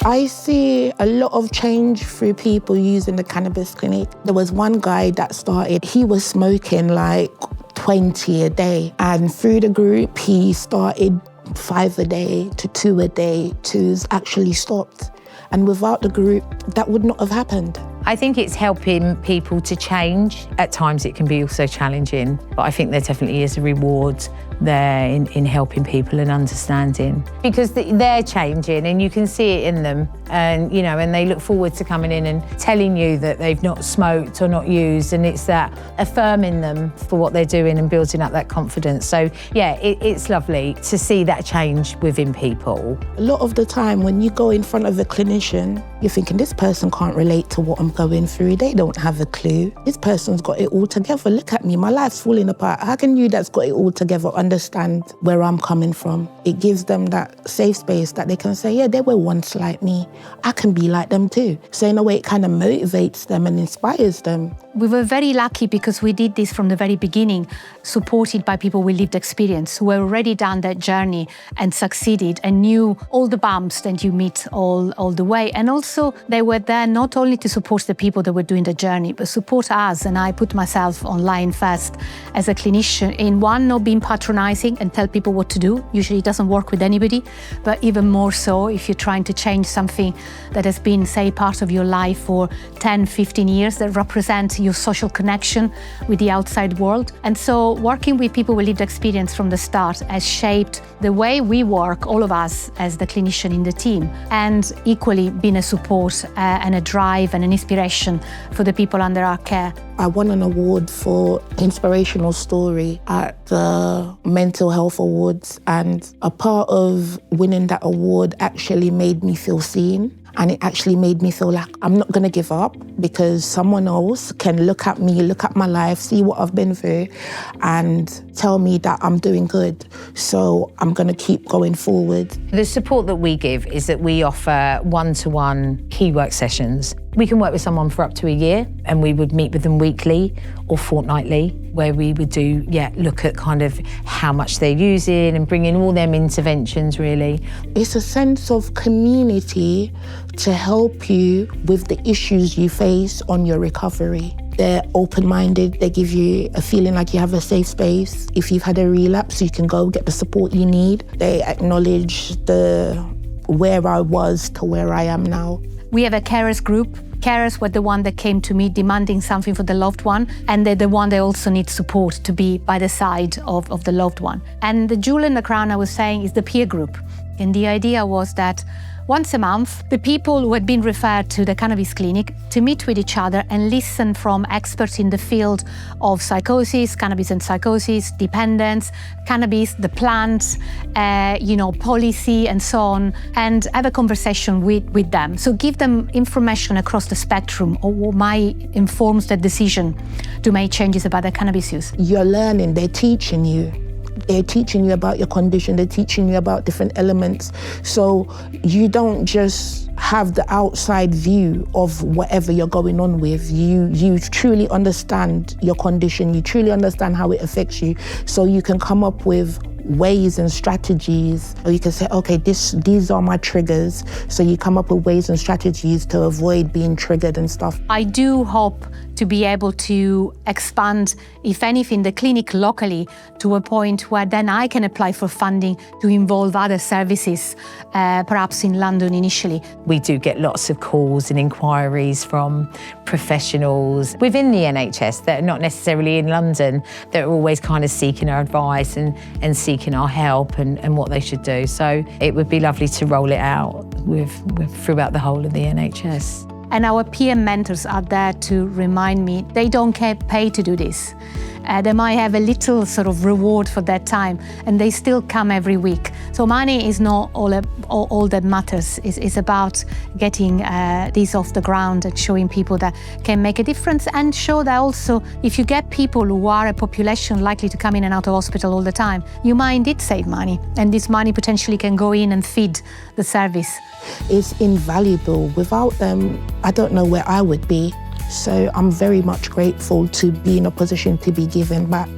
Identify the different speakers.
Speaker 1: I see a lot of change through people using the cannabis clinic. There was one guy that started, he was smoking like 20 a day. And through the group, he started 5 a day to 2 a day to actually stopped. And without the group, that would not have happened.
Speaker 2: I think it's helping people to change. At times it can be also challenging, but I think there definitely is a reward there in helping people and understanding. Because they're changing and you can see it in them, and and they look forward to coming in and telling you that they've not smoked or not used, and it's that affirming them for what they're doing and building up that confidence. So yeah, it's lovely to see that change within people.
Speaker 1: A lot of the time when you go in front of a clinician, you're thinking, this person can't relate to what I'm going through. They don't have a clue. This person's got it all together. Look at me, my life's falling apart. How can you that's got it all together understand where I'm coming from? It gives them that safe space that they can say, yeah, they were once like me. I can be like them too. So in a way, it kind of motivates them and inspires them.
Speaker 3: We were very lucky because we did this from the very beginning, supported by people with lived experience who had already done that journey and succeeded and knew all the bumps that you meet all the way. And also they were there not only to support the people that were doing the journey, but support us. And I put myself online first as a clinician in one, not being patronizing and tell people what to do. Usually it doesn't work with anybody, but even more so if you're trying to change something that has been, say, part of your life for 10, 15 years that represent your social connection with the outside world. And so working with people with lived experience from the start has shaped the way we work, all of us as the clinician in the team, and equally been a support and a drive and an inspiration for the people under our care.
Speaker 1: I won an award for inspirational story at the Mental Health Awards, and a part of winning that award actually made me feel seen. And it actually made me feel like I'm not going to give up, because someone else can look at me, look at my life, see what I've been through and tell me that I'm doing good. So I'm going to keep going forward.
Speaker 2: The support that we give is that we offer one-to-one key work sessions. We can work with someone for up to a year, and we would meet with them weekly or fortnightly, where we would look at kind of how much they're using and bring in all them interventions, really.
Speaker 1: It's a sense of community to help you with the issues you face on your recovery. They're open-minded, they give you a feeling like you have a safe space. If you've had a relapse, you can go get the support you need. They acknowledge where I was to where I am now.
Speaker 3: We have a carers group. Carers were the one that came to me demanding something for the loved one, and they're the one that also needs support to be by the side of the loved one. And the jewel in the crown, I was saying, is the peer group. And the idea was that once a month, the people who had been referred to the cannabis clinic to meet with each other and listen from experts in the field of psychosis, cannabis and psychosis, dependence, cannabis, the plants, policy and so on, and have a conversation with them. So give them information across the spectrum of what might inform the decision to make changes about their cannabis use.
Speaker 1: You're learning, they're teaching you. They're teaching you about your condition, they're teaching you about different elements. So you don't just have the outside view of whatever you're going on with. You truly understand your condition, you truly understand how it affects you, so you can come up with ways and strategies, or you can say, okay, these are my triggers. So you come up with ways and strategies to avoid being triggered and stuff.
Speaker 3: I do hope to be able to expand, if anything, the clinic locally to a point where then I can apply for funding to involve other services, perhaps in London initially.
Speaker 2: We do get lots of calls and inquiries from professionals within the NHS that are not necessarily in London, that are always kind of seeking our advice and seeking our help and what they should do. So it would be lovely to roll it out throughout the whole of the NHS.
Speaker 3: And our peer mentors are there to remind me they don't get paid to do this. They might have a little sort of reward for that time, and they still come every week. So money is not all that matters. It's about getting this off the ground and showing people that can make a difference, and show that also if you get people who are a population likely to come in and out of hospital all the time, you might indeed save money, and this money potentially can go in and feed the service.
Speaker 1: It's invaluable. Without them, I don't know where I would be. So I'm very much grateful to be in a position to be giving back.